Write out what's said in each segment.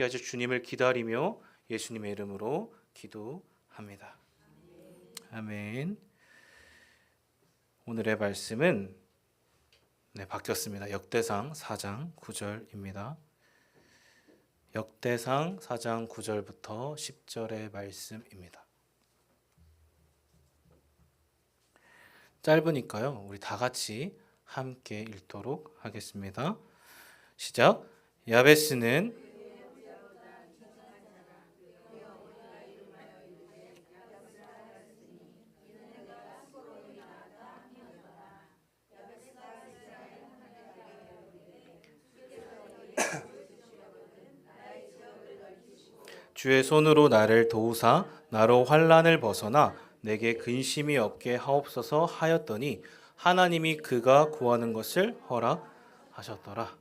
아주 주님을 기다리며 예수님의 이름으로 기도합니다. 아멘. 오늘의 말씀은 바뀌었습니다. 역대상 4장 9절입니다. 역대상 4장 9절부터 10절의 말씀입니다. 짧으니까요, 우리 다 같이 함께 읽도록 하겠습니다. 시작. 야베스는 주의 손으로 나를 도우사 나로 환난을 벗어나 내게 근심이 없게 하옵소서 하였더니 하나님이 그가 구하는 것을 허락하셨더라.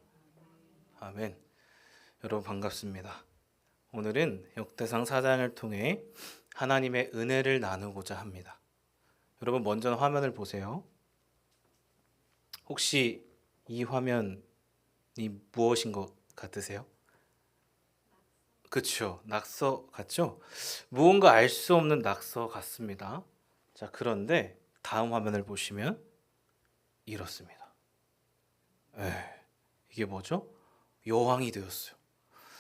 아멘. 여러분 반갑습니다. 오늘은 역대상 4장을 통해 하나님의 은혜를 나누고자 합니다. 여러분 먼저 화면을 보세요. 혹시 이 화면이 무엇인 것 같으세요? 그렇죠. 낙서 같죠? 무언가 알 수 없는 낙서 같습니다. 자, 그런데 다음 화면을 보시면 이렇습니다. 이게 뭐죠? 여왕이 되었어요.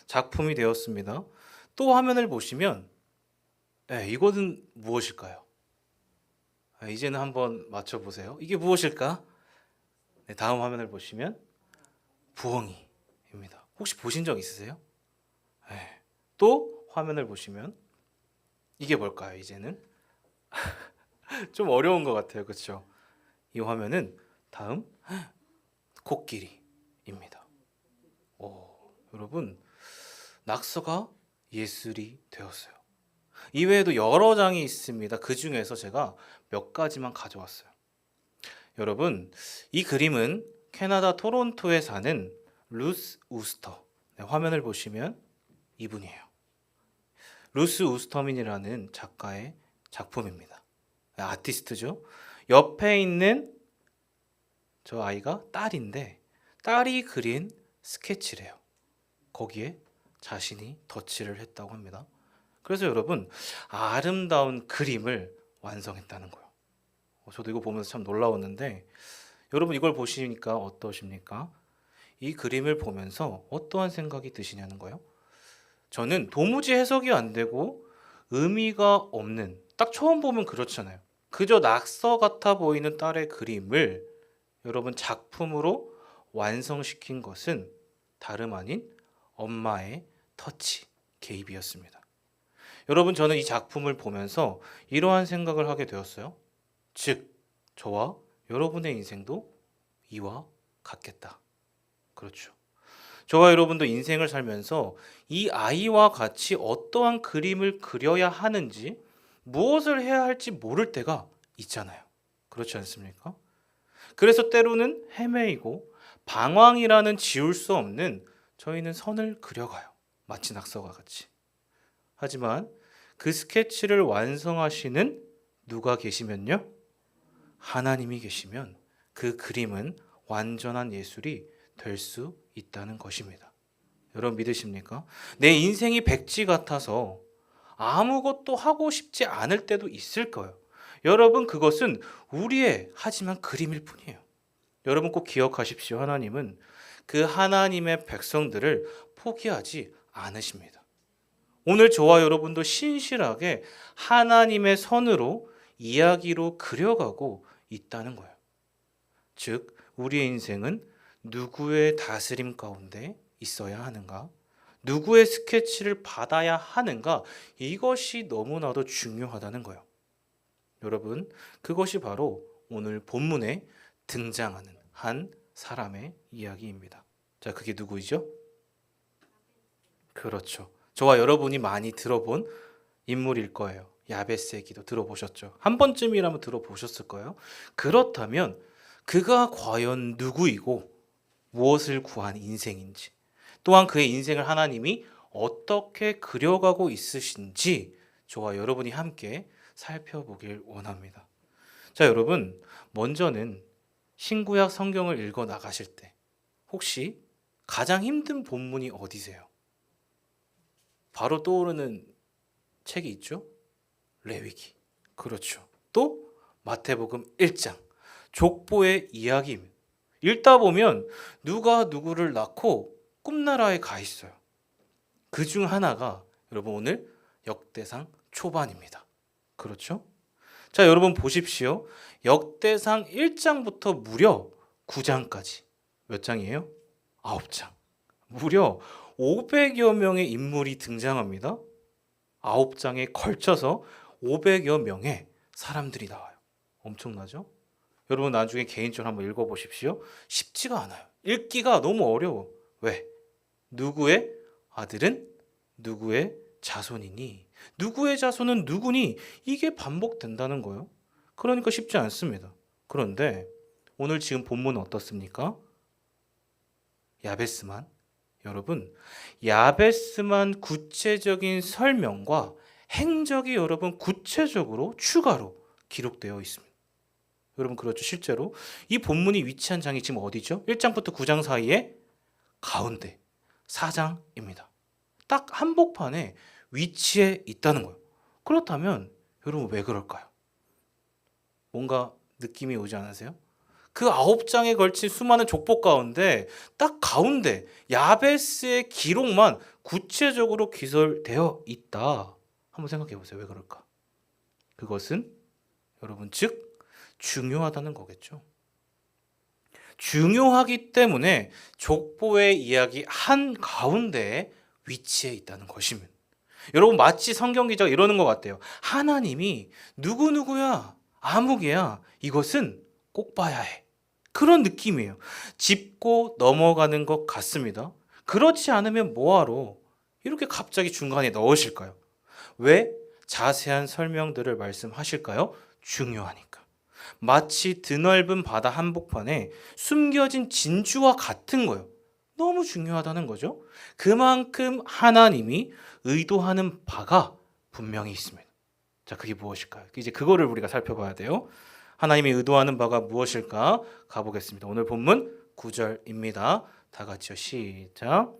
작품이 되었습니다. 또 화면을 보시면 이것은 무엇일까요? 이제는 한번 맞춰보세요. 이게 무엇일까? 다음 화면을 보시면 부엉이입니다. 혹시 보신 적 있으세요? 또 화면을 보시면 이게 뭘까요? 이제는 좀 어려운 것 같아요. 그렇죠? 이 화면은 다음 코끼리입니다. 여러분 낙서가 예술이 되었어요. 이외에도 여러 장이 있습니다. 그 중에서 제가 몇 가지만 가져왔어요. 여러분 이 그림은 캐나다 토론토에 사는 루스 우스터, 화면을 보시면 이분이에요. 루스 우스터민이라는 작가의 작품입니다. 아티스트죠. 옆에 있는 저 아이가 딸인데 딸이 그린 스케치래요. 거기에 자신이 덧칠을 했다고 합니다. 그래서 여러분 아름다운 그림을 완성했다는 거예요. 저도 이거 보면서 참 놀라웠는데 여러분 이걸 보시니까 어떠십니까? 이 그림을 보면서 어떠한 생각이 드시냐는 거예요. 저는 도무지 해석이 안 되고 의미가 없는, 딱 처음 보면 그렇잖아요. 그저 낙서 같아 보이는 딸의 그림을 여러분 작품으로 완성시킨 것은 다름 아닌 엄마의 터치, 개입이었습니다. 여러분 저는 이 작품을 보면서 이러한 생각을 하게 되었어요. 즉 저와 여러분의 인생도 이와 같겠다. 그렇죠. 저와 여러분도 인생을 살면서 이 아이와 같이 어떠한 그림을 그려야 하는지, 무엇을 해야 할지 모를 때가 있잖아요. 그렇지 않습니까? 그래서 때로는 헤매이고 방황이라는 지울 수 없는 저희는 선을 그려가요. 마치 낙서와 같이. 하지만 그 스케치를 완성하시는 누가 계시면요? 하나님이 계시면 그 그림은 완전한 예술이 될 수 있다는 것입니다. 여러분 믿으십니까? 내 인생이 백지 같아서 아무것도 하고 싶지 않을 때도 있을 거예요. 여러분 그것은 우리의 하지만 그림일 뿐이에요. 여러분 꼭 기억하십시오. 하나님은 그 하나님의 백성들을 포기하지 않으십니다. 오늘 저와 여러분도 신실하게 하나님의 선으로 이야기로 그려가고 있다는 거예요. 즉 우리의 인생은 누구의 다스림 가운데 있어야 하는가? 누구의 스케치를 받아야 하는가? 이것이 너무나도 중요하다는 거예요. 여러분, 그것이 바로 오늘 본문에 등장하는 한 사람의 이야기입니다. 자, 그게 누구이죠? 그렇죠. 저와 여러분이 많이 들어본 인물일 거예요. 야베스의 기도 들어보셨죠? 한 번쯤이라면 들어보셨을 거예요. 그렇다면 그가 과연 누구이고 무엇을 구한 인생인지, 또한 그의 인생을 하나님이 어떻게 그려가고 있으신지 저와 여러분이 함께 살펴보길 원합니다. 자, 여러분 먼저는 신구약 성경을 읽어 나가실 때 혹시 가장 힘든 본문이 어디세요? 바로 떠오르는 책이 있죠. 레위기. 그렇죠. 또 마태복음 1장. 족보의 이야기입니다. 읽다 보면 누가 누구를 낳고 꿈나라에 가 있어요. 그 중 하나가 여러분 오늘 역대상 초반입니다. 그렇죠? 자, 여러분 보십시오. 역대상 1장부터 무려 9장까지 몇 장이에요? 9장. 무려 500여 명의 인물이 등장합니다. 9장에 걸쳐서 500여 명의 사람들이 나와요. 엄청나죠? 여러분 나중에 개인적으로 한번 읽어보십시오. 쉽지가 않아요. 읽기가 너무 어려워. 왜? 누구의 아들은 누구의 자손이니? 누구의 자손은 누구니? 이게 반복된다는 거예요. 그러니까 쉽지 않습니다. 그런데 오늘 지금 본문은 어떻습니까? 야베스만. 여러분, 야베스만 구체적인 설명과 행적이 여러분 구체적으로 추가로 기록되어 있습니다. 여러분 그렇죠. 실제로 이 본문이 위치한 장이 지금 어디죠? 1장부터 9장 사이에 가운데 4장입니다. 딱 한복판에 위치해 있다는 거예요. 그렇다면 여러분 왜 그럴까요? 뭔가 느낌이 오지 않으세요? 그 9장에 걸친 수많은 족보 가운데 딱 가운데 야베스의 기록만 구체적으로 기술되어 있다. 한번 생각해 보세요. 왜 그럴까? 그것은 여러분 즉 중요하다는 거겠죠. 중요하기 때문에 족보의 이야기 한 가운데에 위치해 있다는 것입니다. 여러분 마치 성경 기자가 이러는 것 같아요. 하나님이 누구누구야, 아무개야, 이것은 꼭 봐야 해. 그런 느낌이에요. 짚고 넘어가는 것 같습니다. 그렇지 않으면 뭐하러 이렇게 갑자기 중간에 넣으실까요? 왜 자세한 설명들을 말씀하실까요? 중요하니까. 마치 드넓은 바다 한복판에 숨겨진 진주와 같은 거예요. 너무 중요하다는 거죠. 그만큼 하나님이 의도하는 바가 분명히 있습니다. 자, 그게 무엇일까요? 이제 그거를 우리가 살펴봐야 돼요. 하나님이 의도하는 바가 무엇일까? 가보겠습니다. 오늘 본문 9절입니다. 다 같이요. 시작.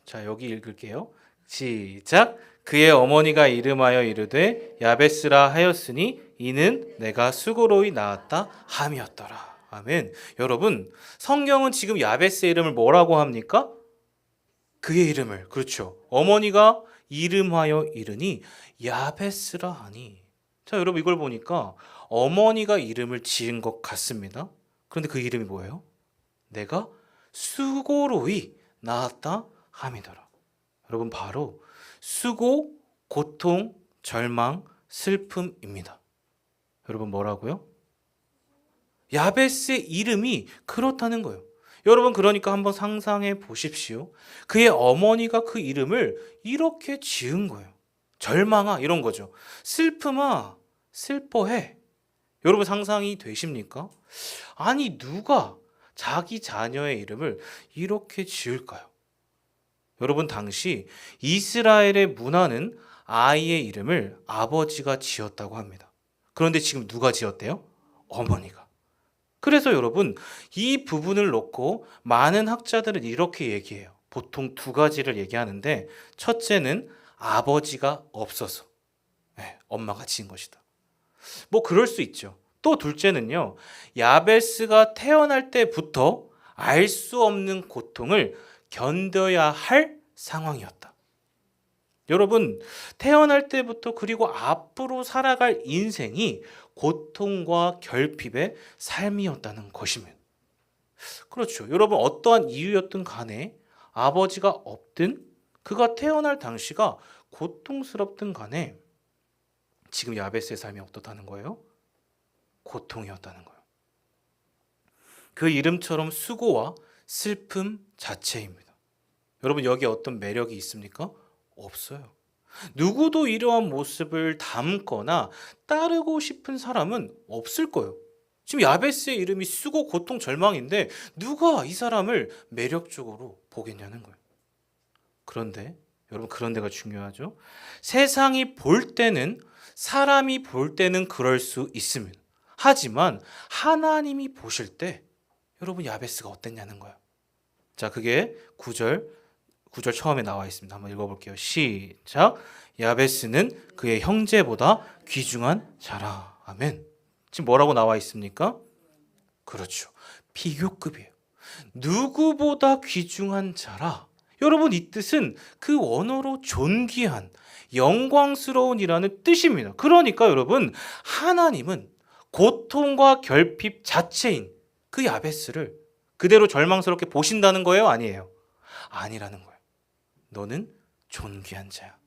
자, 여기 읽을게요. 시작. 그의 어머니가 이름하여 이르되 야베스라 하였으니 이는 내가 수고로이 낳았다 함이었더라. 아멘. 여러분, 성경은 지금 야베스의 이름을 뭐라고 합니까? 그의 이름을, 그렇죠. 어머니가 이름하여 이르니 야베스라 하니. 자, 여러분 이걸 보니까 어머니가 이름을 지은 것 같습니다. 그런데 그 이름이 뭐예요? 내가 수고로이 낳았다 함이더라. 여러분 바로 수고, 고통, 절망, 슬픔입니다. 여러분 뭐라고요? 야베스의 이름이 그렇다는 거예요. 여러분 그러니까 한번 상상해 보십시오. 그의 어머니가 그 이름을 이렇게 지은 거예요. 절망아 이런 거죠. 슬픔아 슬퍼해. 여러분 상상이 되십니까? 아니 누가 자기 자녀의 이름을 이렇게 지을까요? 여러분 당시 이스라엘의 문화는 아이의 이름을 아버지가 지었다고 합니다. 그런데 지금 누가 지었대요? 어머니가. 그래서 여러분 이 부분을 놓고 많은 학자들은 이렇게 얘기해요. 보통 두 가지를 얘기하는데 첫째는 아버지가 없어서 엄마가 지은 것이다. 뭐 그럴 수 있죠. 또 둘째는요. 야베스가 태어날 때부터 알 수 없는 고통을 견뎌야 할 상황이었다. 여러분 태어날 때부터 그리고 앞으로 살아갈 인생이 고통과 결핍의 삶이었다는 것입니다. 그렇죠. 여러분 어떠한 이유였든 간에 아버지가 없든 그가 태어날 당시가 고통스럽든 간에 지금 야베스의 삶이 어떻다는 거예요? 고통이었다는 거예요. 그 이름처럼 수고와 슬픔 자체입니다. 여러분 여기 어떤 매력이 있습니까? 없어요. 누구도 이러한 모습을 닮거나 따르고 싶은 사람은 없을 거예요. 지금 야베스의 이름이 수고, 고통, 절망인데 누가 이 사람을 매력적으로 보겠냐는 거예요. 그런데 여러분 그런 데가 중요하죠. 세상이 볼 때는 사람이 볼 때는 그럴 수 있습니다. 하지만 하나님이 보실 때 여러분 야베스가 어땠냐는 거예요. 자, 그게 9절 처음에 나와 있습니다. 한번 읽어볼게요. 시작. 야베스는 그의 형제보다 귀중한 자라. 아멘. 지금 뭐라고 나와 있습니까? 그렇죠. 비교급이에요. 누구보다 귀중한 자라. 여러분, 이 뜻은 그 원어로 존귀한, 영광스러운이라는 뜻입니다. 그러니까 여러분, 하나님은 고통과 결핍 자체인 그 야베스를 그대로 절망스럽게 보신다는 거예요? 아니에요? 아니라는 거예요. 너는 존귀한 자야.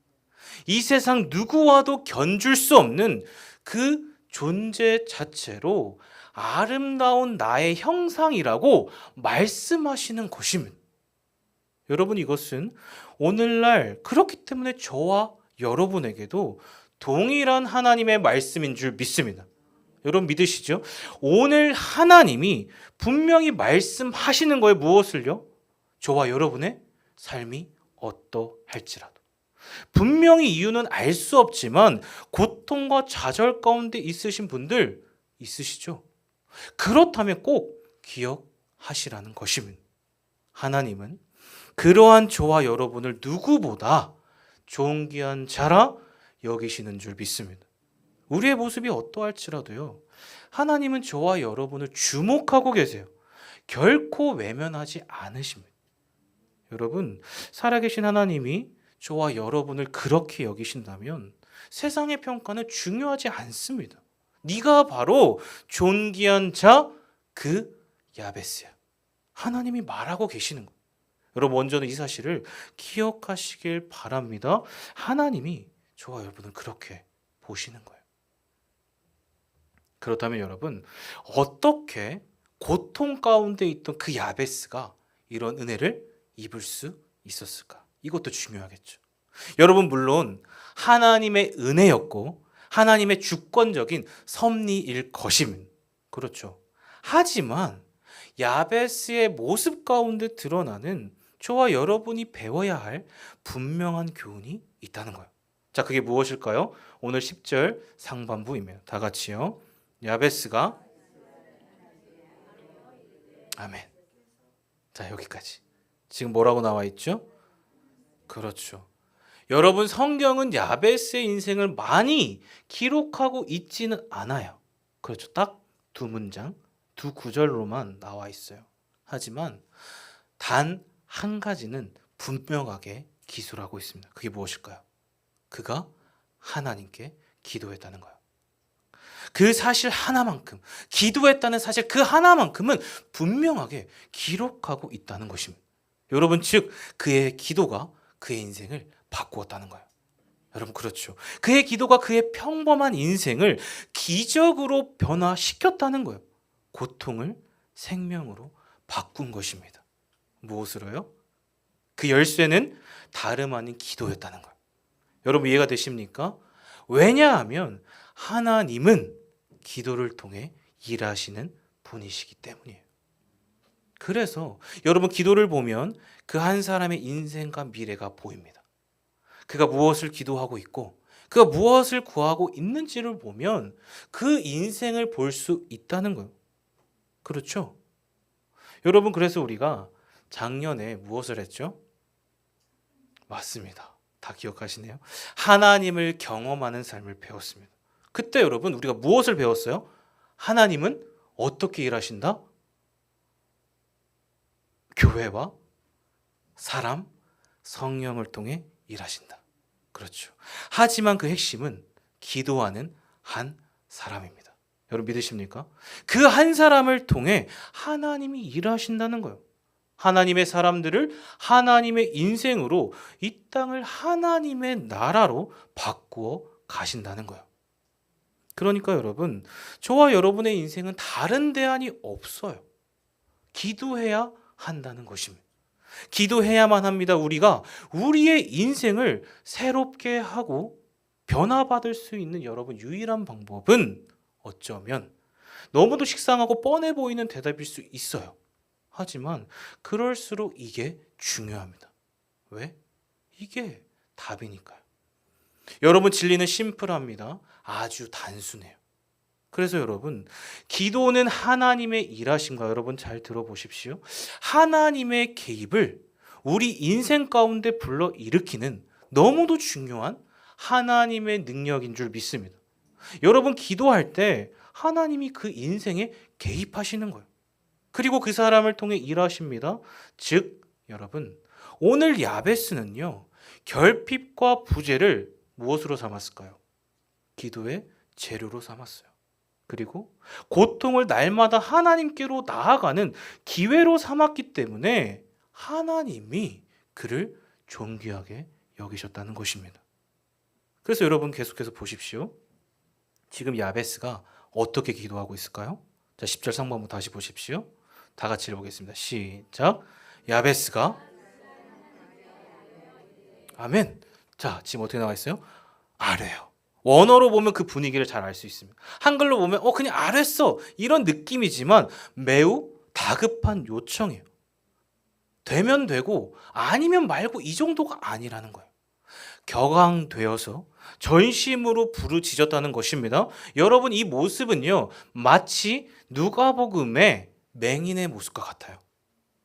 이 세상 누구와도 견줄 수 없는 그 존재 자체로 아름다운 나의 형상이라고 말씀하시는 것입니다. 여러분, 이것은 오늘날 그렇기 때문에 저와 여러분에게도 동일한 하나님의 말씀인 줄 믿습니다. 여러분 믿으시죠? 오늘 하나님이 분명히 말씀하시는 거에 무엇을요? 저와 여러분의 삶이 어떠할지라도. 분명히 이유는 알 수 없지만 고통과 좌절 가운데 있으신 분들 있으시죠? 그렇다면 꼭 기억하시라는 것입니다. 하나님은 그러한 저와 여러분을 누구보다 존귀한 자라 여기시는 줄 믿습니다. 우리의 모습이 어떠할지라도요, 하나님은 저와 여러분을 주목하고 계세요. 결코 외면하지 않으십니다. 여러분, 살아계신 하나님이 저와 여러분을 그렇게 여기신다면 세상의 평가는 중요하지 않습니다. 네가 바로 존귀한 자 그 야베스야. 하나님이 말하고 계시는 거예요. 여러분, 먼저는 이 사실을 기억하시길 바랍니다. 하나님이 저와 여러분을 그렇게 보시는 거예요. 그렇다면 여러분, 어떻게 고통 가운데 있던 그 야베스가 이런 은혜를 입을 수 있었을까? 이것도 중요하겠죠. 여러분, 물론 하나님의 은혜였고 하나님의 주권적인 섭리일 것입니다. 그렇죠. 하지만 야베스의 모습 가운데 드러나는 저와 여러분이 배워야 할 분명한 교훈이 있다는 거예요. 자, 그게 무엇일까요? 오늘 10절 상반부입니다. 다 같이요. 야베스가 아멘. 자, 여기까지. 지금 뭐라고 나와 있죠? 그렇죠. 여러분, 성경은 야베스의 인생을 많이 기록하고 있지는 않아요. 그렇죠. 딱 두 문장, 두 구절로만 나와 있어요. 하지만 단 한 가지는 분명하게 기술하고 있습니다. 그게 무엇일까요? 그가 하나님께 기도했다는 거예요. 그 사실 하나만큼, 기도했다는 사실 그 하나만큼은 분명하게 기록하고 있다는 것입니다. 여러분, 즉 그의 기도가 그의 인생을 바꾸었다는 거예요. 여러분, 그렇죠. 그의 기도가 그의 평범한 인생을 기적으로 변화시켰다는 거예요. 고통을 생명으로 바꾼 것입니다. 무엇으로요? 그 열쇠는 다름 아닌 기도였다는 거예요. 여러분, 이해가 되십니까? 왜냐하면 하나님은 기도를 통해 일하시는 분이시기 때문이에요. 그래서 여러분, 기도를 보면 그 한 사람의 인생과 미래가 보입니다. 그가 무엇을 기도하고 있고 그가 무엇을 구하고 있는지를 보면 그 인생을 볼 수 있다는 거예요. 그렇죠? 여러분, 그래서 우리가 작년에 무엇을 했죠? 맞습니다. 다 기억하시네요. 하나님을 경험하는 삶을 배웠습니다. 그때 여러분, 우리가 무엇을 배웠어요? 하나님은 어떻게 일하신다? 교회와 사람, 성령을 통해 일하신다. 그렇죠. 하지만 그 핵심은 기도하는 한 사람입니다. 여러분, 믿으십니까? 그 한 사람을 통해 하나님이 일하신다는 거예요. 하나님의 사람들을 하나님의 인생으로 이 땅을 하나님의 나라로 바꾸어 가신다는 거예요. 그러니까 여러분, 저와 여러분의 인생은 다른 대안이 없어요. 기도해야 한다는 것입니다. 기도해야만 합니다. 우리가 우리의 인생을 새롭게 하고 변화받을 수 있는 여러분 유일한 방법은 어쩌면 너무도 식상하고 뻔해 보이는 대답일 수 있어요. 하지만 그럴수록 이게 중요합니다. 왜? 이게 답이니까요. 여러분, 진리는 심플합니다. 아주 단순해요. 그래서 여러분, 기도는 하나님의 일하심과, 여러분 잘 들어보십시오. 하나님의 개입을 우리 인생 가운데 불러 일으키는 너무도 중요한 하나님의 능력인 줄 믿습니다. 여러분, 기도할 때 하나님이 그 인생에 개입하시는 거예요. 그리고 그 사람을 통해 일하십니다. 즉, 여러분, 오늘 야베스는요, 결핍과 부재를 무엇으로 삼았을까요? 기도의 재료로 삼았어요. 그리고 고통을 날마다 하나님께로 나아가는 기회로 삼았기 때문에 하나님이 그를 존귀하게 여기셨다는 것입니다. 그래서 여러분 계속해서 보십시오. 지금 야베스가 어떻게 기도하고 있을까요? 자, 10절 상반부 다시 보십시오. 다 같이 읽어보겠습니다. 시작. 야베스가 아멘. 자, 지금 어떻게 나와 있어요? 아뢰요. 원어로 보면 그 분위기를 잘 알 수 있습니다. 한글로 보면 그냥 아랬어 이런 느낌이지만 매우 다급한 요청이에요. 되면 되고 아니면 말고 이 정도가 아니라는 거예요. 격앙되어서 전심으로 부르짖었다는 것입니다. 여러분, 이 모습은요, 마치 누가복음의 맹인의 모습과 같아요.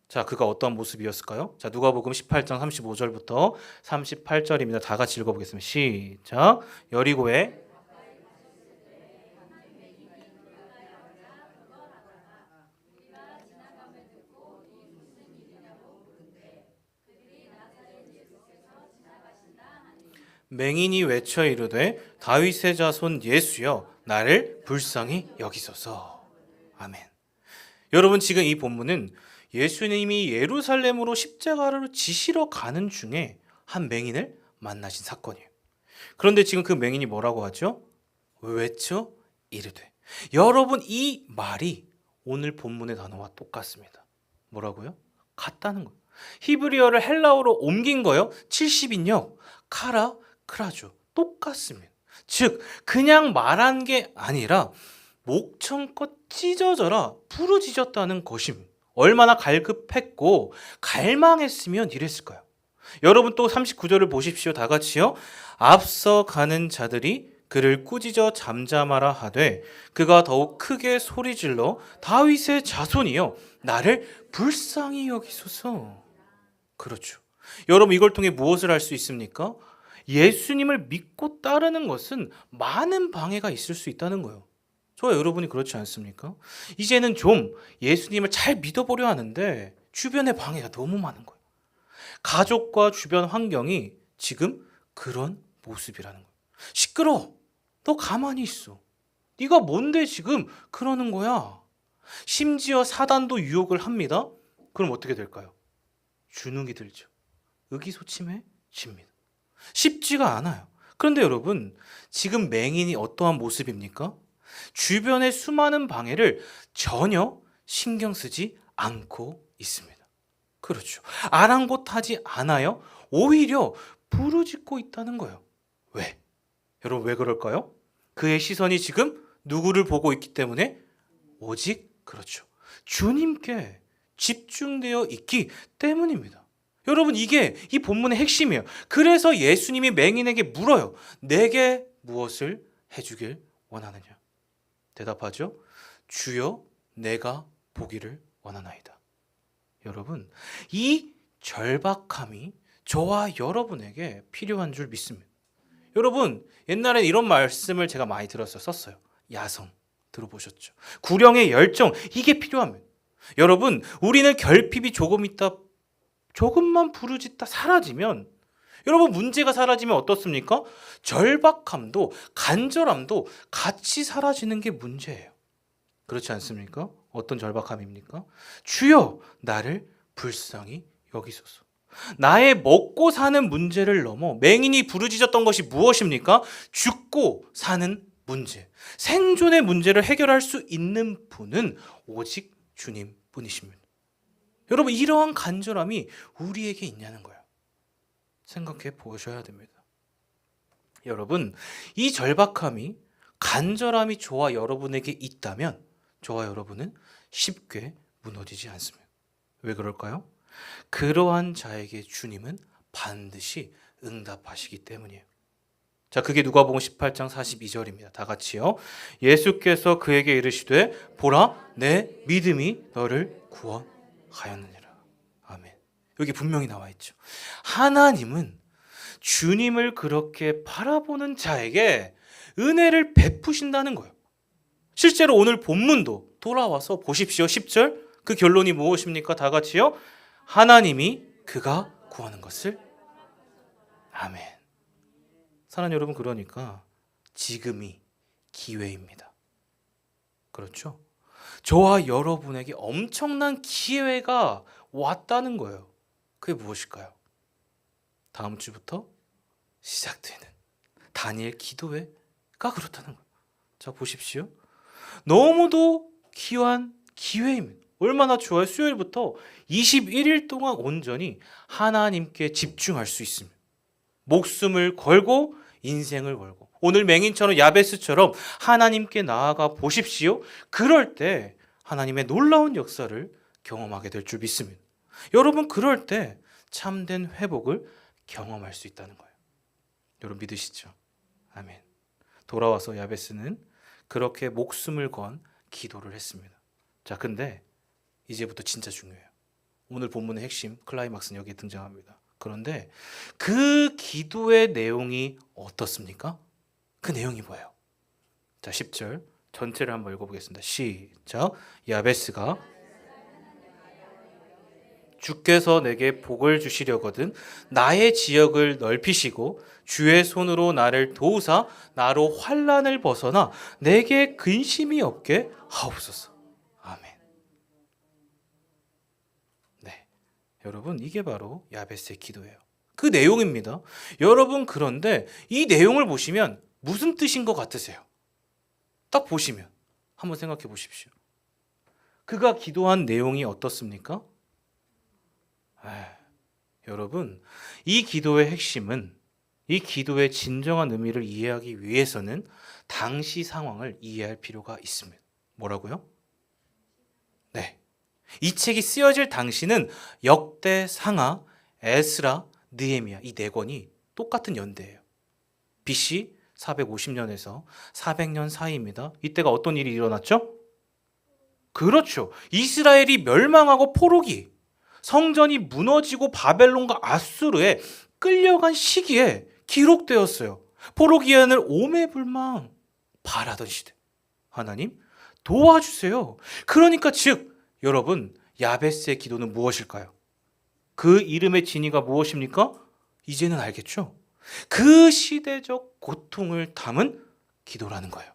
자, 그가 어떤 모습이었을까요? 자, 누가복음 18장 35절부터 38절입니다. 다 같이 읽어보겠습니다. 시작. 여리고에 맹인이 외쳐 이르되 다윗의 자손 예수여 나를 불쌍히 여기소서. 아멘. 여러분, 지금 이 본문은 예수님이 예루살렘으로 십자가를 지시러 가는 중에 한 맹인을 만나신 사건이에요. 그런데 지금 그 맹인이 뭐라고 하죠? 외쳐 이르되. 여러분, 이 말이 오늘 본문의 단어와 똑같습니다. 뭐라고요? 같다는 거예요. 히브리어를 헬라어로 옮긴 거예요. 70인역 카라 크라죠. 똑같습니다. 즉 그냥 말한 게 아니라 목청껏 찢어져라 부르짖었다는 것입니다. 얼마나 갈급했고 갈망했으면 이랬을까요? 여러분, 또 39절을 보십시오. 다 같이요. 앞서 가는 자들이 그를 꾸짖어 잠잠하라 하되 그가 더욱 크게 소리질러 다윗의 자손이여 나를 불쌍히 여기소서. 그렇죠. 여러분, 이걸 통해 무엇을 할 수 있습니까? 예수님을 믿고 따르는 것은 많은 방해가 있을 수 있다는 거예요. 저와 여러분이 그렇지 않습니까? 이제는 좀 예수님을 잘 믿어보려 하는데 주변에 방해가 너무 많은 거예요. 가족과 주변 환경이 지금 그런 모습이라는 거예요. 시끄러워. 너 가만히 있어. 네가 뭔데 지금 그러는 거야. 심지어 사단도 유혹을 합니다. 그럼 어떻게 될까요? 주눅이 들죠. 의기소침해집니다. 쉽지가 않아요. 그런데 여러분, 지금 맹인이 어떠한 모습입니까? 주변의 수많은 방해를 전혀 신경 쓰지 않고 있습니다. 그렇죠. 아랑곳하지 않아요. 오히려 부르짖고 있다는 거예요. 왜? 여러분, 왜 그럴까요? 그의 시선이 지금 누구를 보고 있기 때문에 오직 그렇죠. 주님께 집중되어 있기 때문입니다. 여러분, 이게 이 본문의 핵심이에요. 그래서 예수님이 맹인에게 물어요. 내게 무엇을 해주길 원하느냐? 대답하죠. 주여 내가 보기를 원하나이다. 여러분, 이 절박함이 저와 여러분에게 필요한 줄 믿습니다. 여러분, 옛날에 이런 말씀을 제가 많이 썼어요. 야성 들어보셨죠? 구령의 열정, 이게 필요합니다. 여러분, 우리는 결핍이 조금 있다, 조금만 부르짖다 사라지면, 여러분, 문제가 사라지면 어떻습니까? 절박함도 간절함도 같이 사라지는 게 문제예요. 그렇지 않습니까? 어떤 절박함입니까? 주여 나를 불쌍히 여기소서. 나의 먹고 사는 문제를 넘어 맹인이 부르짖었던 것이 무엇입니까? 죽고 사는 문제, 생존의 문제를 해결할 수 있는 분은 오직 주님뿐이십니다. 여러분, 이러한 간절함이 우리에게 있냐는 거예요. 생각해 보셔야 됩니다. 여러분, 이 절박함이, 간절함이 저와 여러분에게 있다면 저와 여러분은 쉽게 무너지지 않습니다. 왜 그럴까요? 그러한 자에게 주님은 반드시 응답하시기 때문이에요. 자, 그게 누가복음 18장 42절입니다. 다 같이요. 예수께서 그에게 이르시되 보라 내 믿음이 너를 구원하였느니라. 아멘. 여기 분명히 나와 있죠. 하나님은 주님을 그렇게 바라보는 자에게 은혜를 베푸신다는 거예요. 실제로 오늘 본문도 돌아와서 보십시오. 10절 그 결론이 무엇입니까? 다 같이요. 하나님이 그가 구하는 것을. 아멘. 사랑하는 여러분, 그러니까 지금이 기회입니다. 그렇죠? 저와 여러분에게 엄청난 기회가 왔다는 거예요. 그게 무엇일까요? 다음 주부터 시작되는 다니엘 기도회가 그렇다는 거예요. 자, 보십시오. 너무도 귀한 기회입니다. 얼마나 좋아요. 수요일부터 21일 동안 온전히 하나님께 집중할 수 있습니다. 목숨을 걸고 인생을 걸고 오늘 맹인처럼 야베스처럼 하나님께 나아가 보십시오. 그럴 때 하나님의 놀라운 역사를 경험하게 될 줄 믿습니다. 여러분, 그럴 때 참된 회복을 경험할 수 있다는 거예요. 여러분 믿으시죠? 아멘. 돌아와서 야베스는 그렇게 목숨을 건 기도를 했습니다. 자, 근데 이제부터 진짜 중요해요. 오늘 본문의 핵심 클라이막스는 여기에 등장합니다. 그런데 그 기도의 내용이 어떻습니까? 그 내용이 뭐예요? 자, 10절 전체를 한번 읽어보겠습니다. 시작. 야베스가 주께서 내게 복을 주시려거든 나의 지역을 넓히시고 주의 손으로 나를 도우사 나로 환난을 벗어나 내게 근심이 없게 하옵소서. 아멘. 네, 여러분, 이게 바로 야베스의 기도예요. 그 내용입니다. 여러분, 그런데 이 내용을 보시면 무슨 뜻인 것 같으세요? 딱 보시면 한번 생각해 보십시오. 그가 기도한 내용이 어떻습니까? 여러분, 이 기도의 핵심은, 이 기도의 진정한 의미를 이해하기 위해서는 당시 상황을 이해할 필요가 있습니다. 뭐라고요? 네, 이 책이 쓰여질 당시는 역대, 상하, 에스라, 느헤미야 이 네 권이 똑같은 연대예요. BC 450년에서 400년 사이입니다. 이때가 어떤 일이 일어났죠? 그렇죠. 이스라엘이 멸망하고 포로기, 성전이 무너지고 바벨론과 아수르에 끌려간 시기에 기록되었어요. 포로 기한을 오매불망 바라던 시대. 하나님 도와주세요. 그러니까 즉 여러분, 야베스의 기도는 무엇일까요? 그 이름의 진위가 무엇입니까? 이제는 알겠죠? 그 시대적 고통을 담은 기도라는 거예요.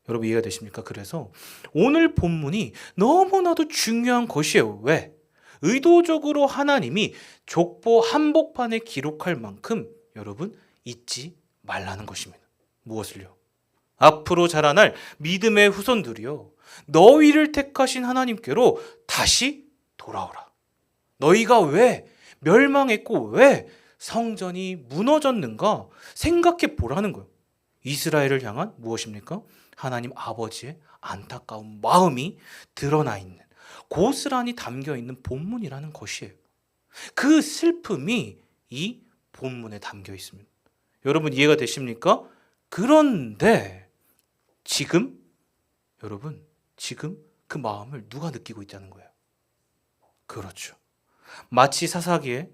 여러분 이해가 되십니까? 그래서 오늘 본문이 너무나도 중요한 것이에요. 왜? 의도적으로 하나님이 족보 한복판에 기록할 만큼 여러분 잊지 말라는 것입니다. 무엇을요? 앞으로 자라날 믿음의 후손들이요, 너희를 택하신 하나님께로 다시 돌아오라. 너희가 왜 멸망했고 왜 성전이 무너졌는가 생각해 보라는 거예요. 이스라엘을 향한 무엇입니까? 하나님 아버지의 안타까운 마음이 드러나 있는, 고스란히 담겨 있는 본문이라는 것이에요. 그 슬픔이 이 본문에 담겨 있습니다. 여러분 이해가 되십니까? 그런데 지금 여러분, 지금 그 마음을 누가 느끼고 있다는 거예요? 그렇죠. 마치 사사기에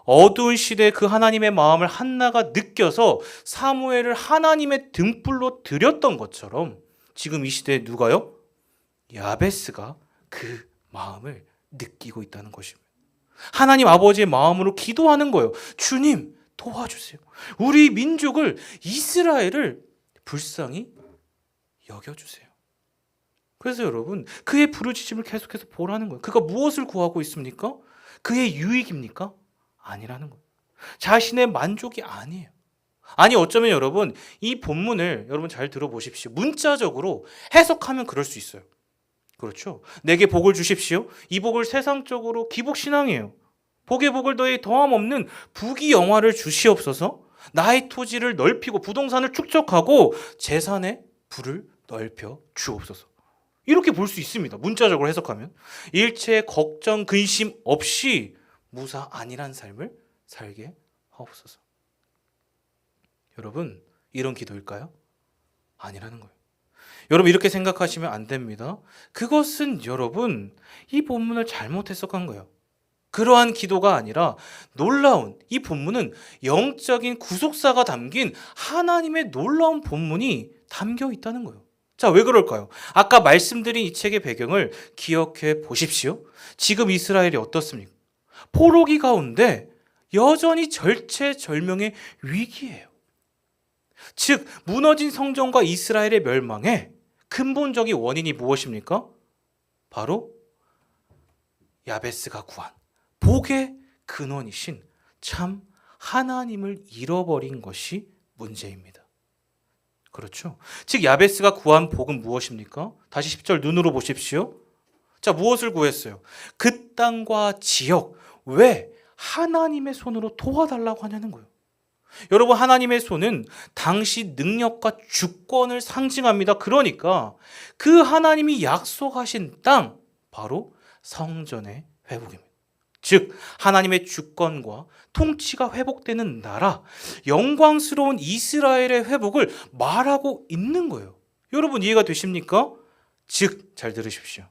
어두운 시대에 그 하나님의 마음을 한나가 느껴서 사무엘을 하나님의 등불로 드렸던 것처럼 지금 이 시대에 누가요? 야베스가 그 마음을 느끼고 있다는 것입니다. 하나님 아버지의 마음으로 기도하는 거예요. 주님 도와주세요. 우리 민족을, 이스라엘을 불쌍히 여겨주세요. 그래서 여러분, 그의 부르짖음을 계속해서 보라는 거예요. 그가 무엇을 구하고 있습니까? 그의 유익입니까? 아니라는 거예요. 자신의 만족이 아니에요. 아니 어쩌면 여러분 이 본문을 여러분 잘 들어보십시오. 문자적으로 해석하면 그럴 수 있어요. 그렇죠. 내게 복을 주십시오. 이 복을 세상적으로 기복신앙이에요. 복의 복을 더해 더함 없는 부귀영화를 주시옵소서. 나의 토지를 넓히고 부동산을 축적하고 재산의 부를 넓혀 주옵소서. 이렇게 볼 수 있습니다. 문자적으로 해석하면. 일체 걱정 근심 없이 무사 안일한 삶을 살게 하옵소서. 여러분, 이런 기도일까요? 아니라는 거예요. 여러분, 이렇게 생각하시면 안 됩니다. 그것은 여러분, 이 본문을 잘못 해석한 거예요. 그러한 기도가 아니라 놀라운, 이 본문은 영적인 구속사가 담긴 하나님의 놀라운 본문이 담겨 있다는 거예요. 자, 왜 그럴까요? 아까 말씀드린 이 책의 배경을 기억해 보십시오. 지금 이스라엘이 어떻습니까? 포로기 가운데 여전히 절체절명의 위기예요. 즉, 무너진 성전과 이스라엘의 멸망의 근본적인 원인이 무엇입니까? 바로 야베스가 구한 복의 근원이신 참 하나님을 잃어버린 것이 문제입니다. 그렇죠? 즉, 야베스가 구한 복은 무엇입니까? 다시 10절 눈으로 보십시오. 자, 무엇을 구했어요? 그 땅과 지역, 왜 하나님의 손으로 도와달라고 하냐는 거예요. 여러분, 하나님의 손은 당시 능력과 주권을 상징합니다. 그러니까 그 하나님이 약속하신 땅, 바로 성전의 회복입니다. 즉, 하나님의 주권과 통치가 회복되는 나라, 영광스러운 이스라엘의 회복을 말하고 있는 거예요. 여러분, 이해가 되십니까? 즉, 잘 들으십시오.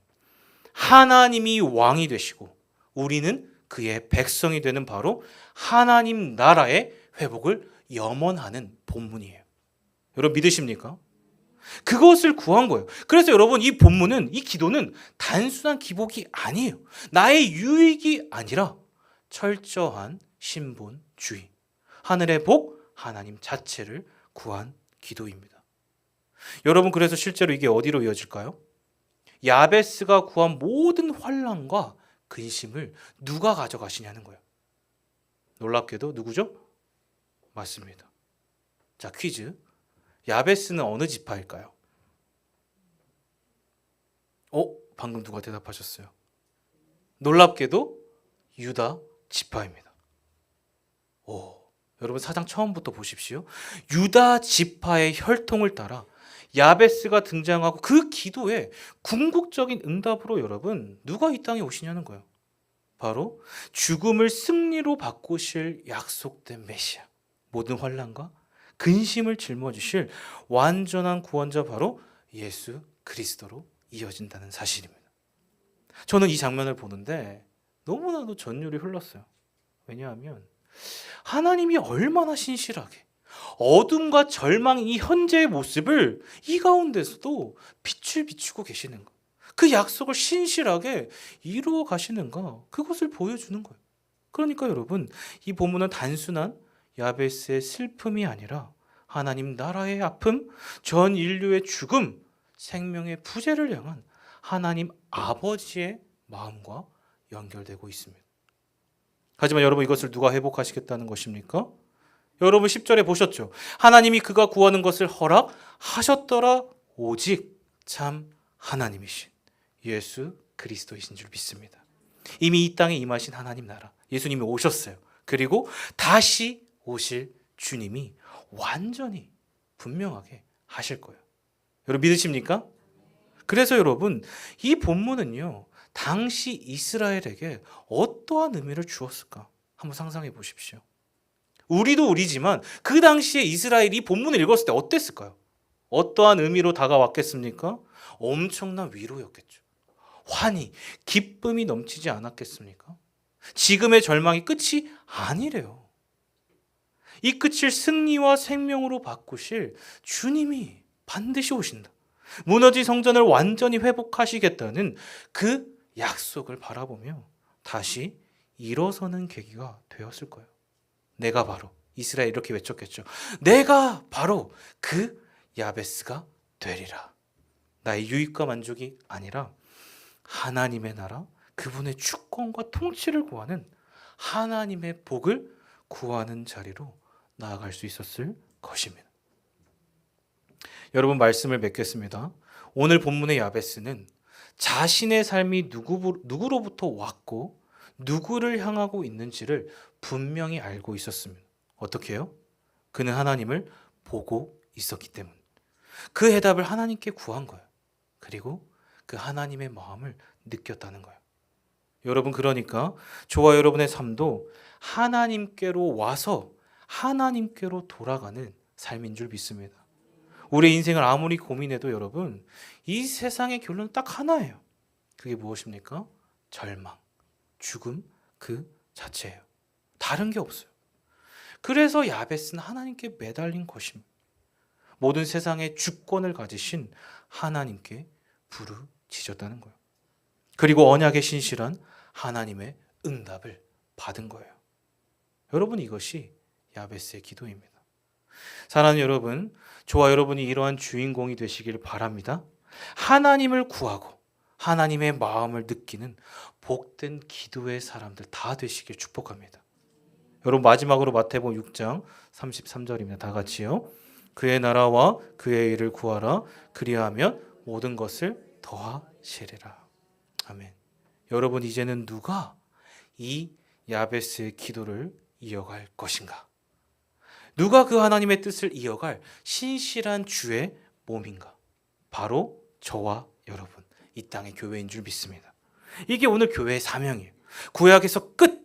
하나님이 왕이 되시고 우리는 그의 백성이 되는 바로 하나님 나라의 회복을 염원하는 본문이에요. 여러분, 믿으십니까? 그것을 구한 거예요. 그래서 여러분, 이 본문은, 이 기도는 단순한 기복이 아니에요. 나의 유익이 아니라 철저한 신본주의, 하늘의 복, 하나님 자체를 구한 기도입니다. 여러분, 그래서 실제로 이게 어디로 이어질까요? 야베스가 구한 모든 환난과 근심을 누가 가져가시냐는 거예요. 놀랍게도 누구죠? 맞습니다. 자, 퀴즈. 야베스는 어느 지파일까요? 방금 누가 대답하셨어요? 놀랍게도 유다 지파입니다. 여러분, 4장 처음부터 보십시오. 유다 지파의 혈통을 따라 야베스가 등장하고 그 기도에 궁극적인 응답으로 여러분, 누가 이 땅에 오시냐는 거예요. 바로 죽음을 승리로 바꾸실 약속된 메시아, 모든 환난과 근심을 짊어지실 완전한 구원자, 바로 예수 그리스도로 이어진다는 사실입니다. 저는 이 장면을 보는데 너무나도 전율이 흘렀어요. 왜냐하면 하나님이 얼마나 신실하게 어둠과 절망, 이 현재의 모습을 이 가운데서도 빛을 비추고 계시는가, 그 약속을 신실하게 이루어 가시는가, 그것을 보여주는 거예요. 그러니까 여러분, 이 본문은 단순한 야베스의 슬픔이 아니라 하나님 나라의 아픔, 전 인류의 죽음, 생명의 부재를 향한 하나님 아버지의 마음과 연결되고 있습니다. 하지만 여러분, 이것을 누가 회복하시겠다는 것입니까? 여러분, 10절에 보셨죠? 하나님이 그가 구하는 것을 허락하셨더라. 오직 참 하나님이신 예수 그리스도이신 줄 믿습니다. 이미 이 땅에 임하신 하나님 나라, 예수님이 오셨어요. 그리고 다시 오실 주님이 완전히 분명하게 하실 거예요. 여러분, 믿으십니까? 그래서 여러분, 이 본문은요, 당시 이스라엘에게 어떠한 의미를 주었을까? 한번 상상해 보십시오. 우리도 우리지만 그 당시에 이스라엘이 이 본문을 읽었을 때 어땠을까요? 어떠한 의미로 다가왔겠습니까? 엄청난 위로였겠죠. 환희, 기쁨이 넘치지 않았겠습니까? 지금의 절망이 끝이 아니래요. 이 끝을 승리와 생명으로 바꾸실 주님이 반드시 오신다. 무너진 성전을 완전히 회복하시겠다는 그 약속을 바라보며 다시 일어서는 계기가 되었을 거예요. 내가 바로, 이스라엘 이렇게 외쳤겠죠. 내가 바로 그 야베스가 되리라. 나의 유익과 만족이 아니라 하나님의 나라, 그분의 주권과 통치를 구하는, 하나님의 복을 구하는 자리로 나아갈 수 있었을 것입니다. 여러분, 말씀을 맺겠습니다. 오늘 본문의 야베스는 자신의 삶이 누구로부터 왔고 누구를 향하고 있는지를 분명히 알고 있었습니다. 어떻게 해요? 그는 하나님을 보고 있었기 때문. 그 해답을 하나님께 구한 거예요. 그리고 그 하나님의 마음을 느꼈다는 거예요. 여러분, 그러니까 저와 여러분의 삶도 하나님께로 와서 하나님께로 돌아가는 삶인 줄 믿습니다. 우리 인생을 아무리 고민해도 여러분, 이 세상의 결론은 딱 하나예요. 그게 무엇입니까? 절망, 죽음 그 자체예요. 다른 게 없어요. 그래서 야베스는 하나님께 매달린 것입니다. 모든 세상의 주권을 가지신 하나님께 부르짖었다는 거예요. 그리고 언약에 신실한 하나님의 응답을 받은 거예요. 여러분, 이것이 야베스의 기도입니다. 사랑하는 여러분, 저와 여러분이 이러한 주인공이 되시길 바랍니다. 하나님을 구하고 하나님의 마음을 느끼는 복된 기도의 사람들 다 되시길 축복합니다. 여러분, 마지막으로 마태복음 6장 33절입니다. 다 같이요. 그의 나라와 그의 일을 구하라. 그리하면 모든 것을 더하시리라. 아멘. 여러분, 이제는 누가 이 야베스의 기도를 이어갈 것인가? 누가 그 하나님의 뜻을 이어갈 신실한 주의 몸인가? 바로 저와 여러분, 이 땅의 교회인 줄 믿습니다. 이게 오늘 교회의 사명이에요. 구약에서 끝!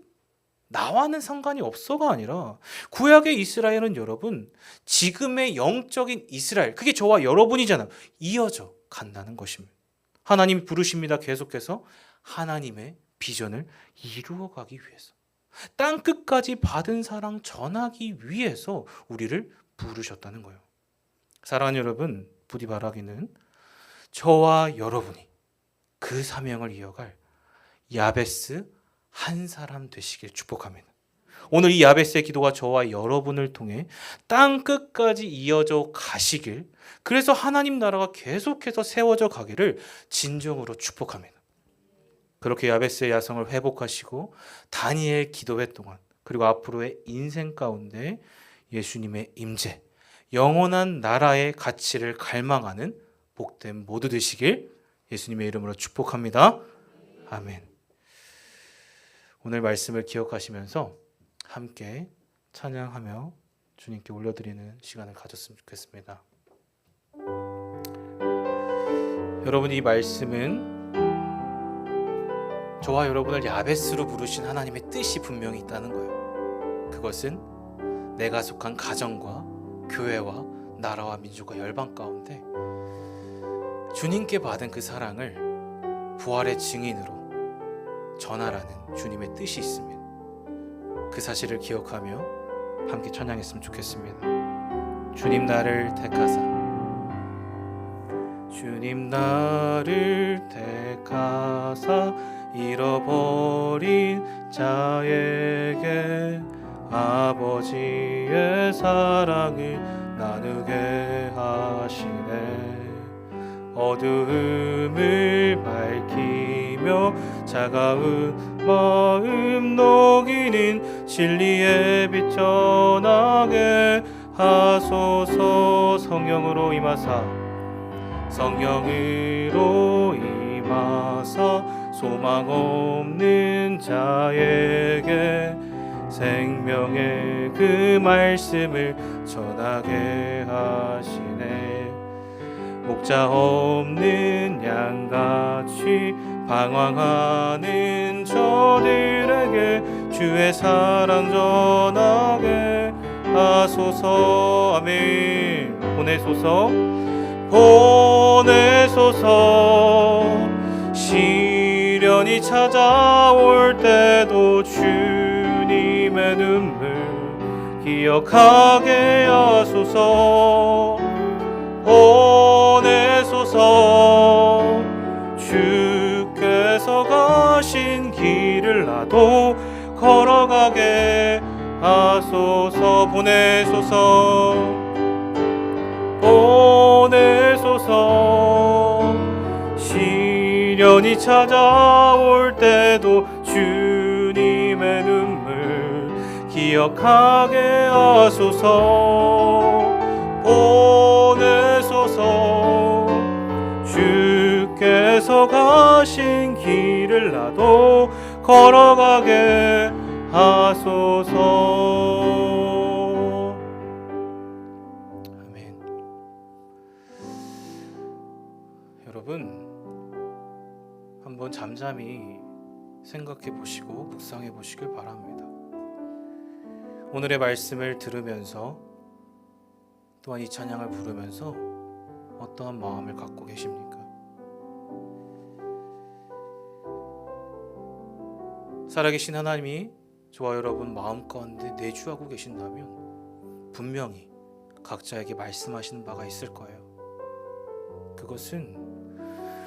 나와는 상관이 없어가 아니라 구약의 이스라엘은 여러분, 지금의 영적인 이스라엘, 그게 저와 여러분이잖아요. 이어져 간다는 것입니다. 하나님이 부르십니다. 계속해서 하나님의 비전을 이루어가기 위해서, 땅 끝까지 받은 사랑 전하기 위해서 우리를 부르셨다는 거예요. 사랑하는 여러분, 부디 바라기는 저와 여러분이 그 사명을 이어갈 야베스 한 사람 되시길 축복합니다. 오늘 이 야베스의 기도가 저와 여러분을 통해 땅 끝까지 이어져 가시길, 그래서 하나님 나라가 계속해서 세워져 가기를 진정으로 축복합니다. 그렇게 야베스의 야성을 회복하시고 다니엘 기도회 동안, 그리고 앞으로의 인생 가운데 예수님의 임재, 영원한 나라의 가치를 갈망하는 복된 모두 되시길 예수님의 이름으로 축복합니다. 아멘. 오늘 말씀을 기억하시면서 함께 찬양하며 주님께 올려드리는 시간을 가졌으면 좋겠습니다. 여러분, 이 말씀은 저와 여러분을 야베스로 부르신 하나님의 뜻이 분명히 있다는 거예요. 그것은 내가 속한 가정과 교회와 나라와 민족과 열방 가운데 주님께 받은 그 사랑을 부활의 증인으로 전하라는 주님의 뜻이 있습니다. 그 사실을 기억하며 함께 찬양했으면 좋겠습니다. 주님 나를 택하사, 주님 나를 택하사 잃어버린 자에게 아버지의 사랑을 나누게 하시네. 어두움을 밝히며 차가운 마음 녹이는 진리의 빛 전하게 하소서. 성령으로 임하사, 성령으로 임하사 소망 없는 자에게 생명의 그 말씀을 전하게 하시네. 목자 없는 양같이 방황하는 저들에게 주의 사랑 전하게 하소서. 아멘. 보내소서, 보내소서. 시련이 찾아올 때도 주님의 눈물 기억하게 하소서. 보내소서. 주께서 가신 길을 나도 걸어가게 하소서. 보내소서, 보내소서. 시련이 찾아올 때도 주님의 눈물 기억하게 하소서. 보내소서. 주께서 가신 길을 나도 걸어가게 하소서. 아멘. 여러분, 한번 잠잠히 생각해 보시고 묵상해 보시길 바랍니다. 오늘의 말씀을 들으면서 또한 이 찬양을 부르면서 어떠한 마음을 갖고 계십니까? 살아계신 하나님이 저와 여러분 마음 가운데 내주하고 계신다면 분명히 각자에게 말씀하시는 바가 있을 거예요. 그것은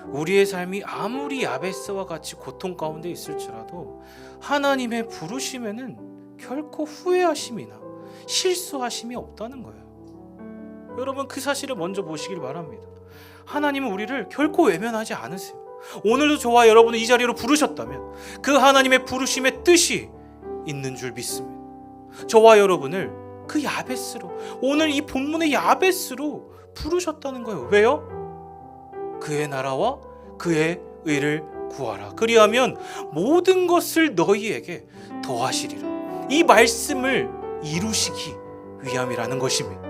우리의 삶이 아무리 야베스와 같이 고통 가운데 있을지라도 하나님의 부르심에는 결코 후회하심이나 실수하심이 없다는 거예요. 여러분, 그 사실을 먼저 보시길 바랍니다. 하나님은 우리를 결코 외면하지 않으세요. 오늘도 저와 여러분을 이 자리로 부르셨다면 그 하나님의 부르심의 뜻이 있는 줄 믿습니다. 저와 여러분을 그 야베스로, 오늘 이 본문의 야베스로 부르셨다는 거예요. 왜요? 그의 나라와 그의 의를 구하라. 그리하면 모든 것을 너희에게 더하시리라. 이 말씀을 이루시기 위함이라는 것입니다.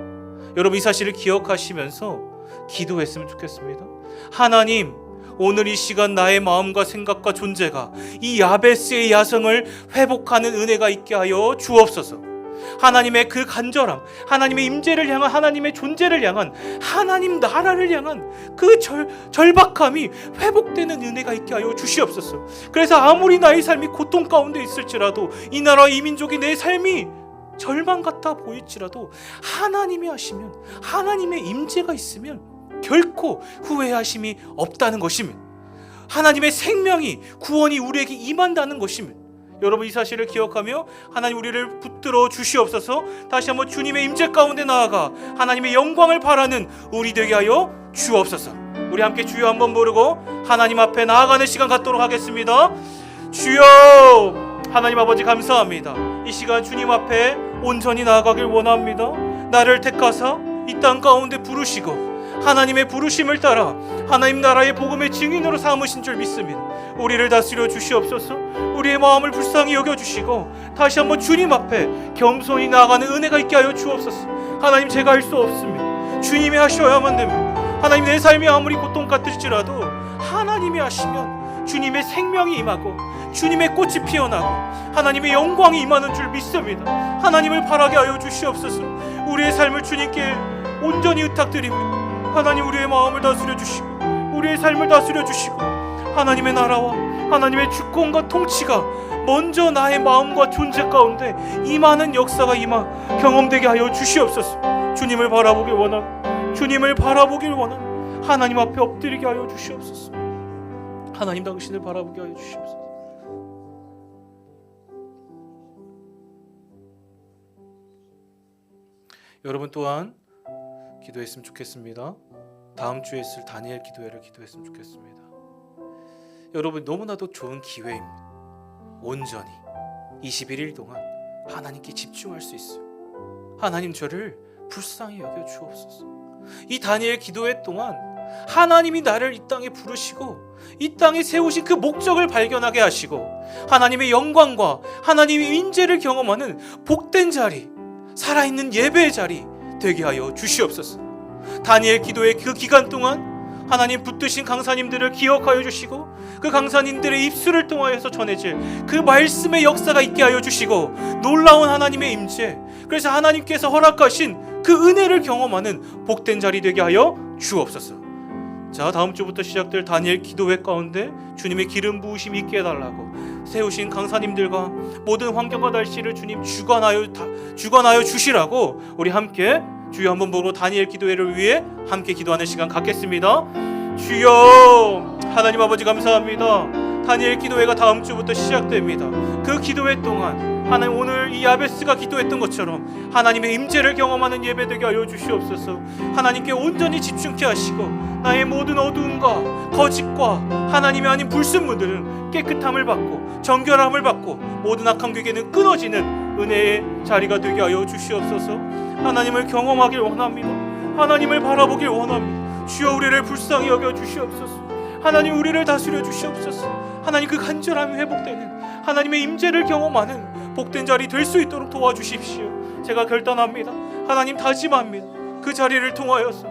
여러분, 이 사실을 기억하시면서 기도했으면 좋겠습니다. 하나님, 오늘 이 시간 나의 마음과 생각과 존재가 이 야베스의 야성을 회복하는 은혜가 있게 하여 주옵소서. 하나님의 그 간절함, 하나님의 임재를 향한, 하나님의 존재를 향한, 하나님 나라를 향한 그 절박함이 회복되는 은혜가 있게 하여 주시옵소서. 그래서 아무리 나의 삶이 고통 가운데 있을지라도, 이 나라 이 민족이 내 삶이 절망 같아 보일지라도 하나님이 하시면, 하나님의 임재가 있으면 결코 후회하심이 없다는 것입니다. 하나님의 생명이, 구원이 우리에게 임한다는 것입니다. 여러분, 이 사실을 기억하며 하나님 우리를 붙들어 주시옵소서. 다시 한번 주님의 임재 가운데 나아가 하나님의 영광을 바라는 우리 되게 하여 주옵소서. 우리 함께 주여 한번 부르고 하나님 앞에 나아가는 시간 갖도록 하겠습니다. 주여, 하나님 아버지 감사합니다. 이 시간 주님 앞에 온전히 나아가길 원합니다. 나를 택하사 이 땅 가운데 부르시고 하나님의 부르심을 따라 하나님 나라의 복음의 증인으로 삼으신 줄 믿습니다. 우리를 다스려 주시옵소서. 우리의 마음을 불쌍히 여겨주시고 다시 한번 주님 앞에 겸손히 나아가는 은혜가 있게 하여 주옵소서. 하나님, 제가 할 수 없습니다. 주님이 하셔야만 됩니다. 하나님, 내 삶이 아무리 고통 같을지라도 하나님이 하시면 주님의 생명이 임하고 주님의 꽃이 피어나고 하나님의 영광이 임하는 줄 믿습니다. 하나님을 바라게 하여 주시옵소서. 우리의 삶을 주님께 온전히 의탁드립니다. 하나님, 우리의 마음을 다스려 주시고 우리의 삶을 다스려 주시고 하나님의 나라와 하나님의 주권과 통치가 먼저 나의 마음과 존재 가운데 임하는 역사가 경험되게 하여 주시옵소서. 주님을 바라보길 원하고 주님을 바라보길 원하고 하나님 앞에 엎드리게 하여 주시옵소서. 하나님, 당신을 바라보게 하여 주시옵소서. 여러분 또한 기도했으면 좋겠습니다. 다음 주에 쓸 다니엘 기도회를 기도했으면 좋겠습니다. 여러분, 너무나도 좋은 기회입니다. 온전히 21일 동안 하나님께 집중할 수 있어요. 하나님, 저를 불쌍히 여겨 주옵소서. 이 다니엘 기도회 동안 하나님이 나를 이 땅에 부르시고 이 땅에 세우신 그 목적을 발견하게 하시고 하나님의 영광과 하나님의 인재를 경험하는 복된 자리, 살아있는 예배의 자리 되게 하여 주시옵소서. 다니엘 기도의 그 기간 동안 하나님 붙드신 강사님들을 기억하여 주시고 그 강사님들의 입술을 통하여서 전해질 그 말씀의 역사가 있게 하여 주시고 놀라운 하나님의 임재, 그래서 하나님께서 허락하신 그 은혜를 경험하는 복된 자리 되게 하여 주옵소서. 자, 다음 주부터 시작될 다니엘 기도회 가운데 주님의 기름 부으심이 있게 해달라고 세우신 강사님들과 모든 환경과 날씨를 주님 주관하여 주시라고 우리 함께 주여 한번 보고 다니엘 기도회를 위해 함께 기도하는 시간 갖겠습니다. 주여, 하나님 아버지 감사합니다. 다니엘 기도회가 다음 주부터 시작됩니다. 그 기도회 동안 하나님, 오늘 이 야베스가 기도했던 것처럼 하나님의 임재를 경험하는 예배되게 하여 주시옵소서. 하나님께 온전히 집중케 하시고 나의 모든 어두움과 거짓과 하나님의 아닌 불순물들은 깨끗함을 받고 정결함을 받고 모든 악한 괴계는 끊어지는 은혜의 자리가 되게 하여 주시옵소서. 하나님을 경험하길 원합니다. 하나님을 바라보길 원합니다. 주여, 우리를 불쌍히 여겨 주시옵소서. 하나님, 우리를 다스려 주시옵소서. 하나님, 그 간절함이 회복되는 하나님의 임재를 경험하는 복된 자리 될 수 있도록 도와주십시오. 제가 결단합니다. 하나님, 다짐합니다. 그 자리를 통하여서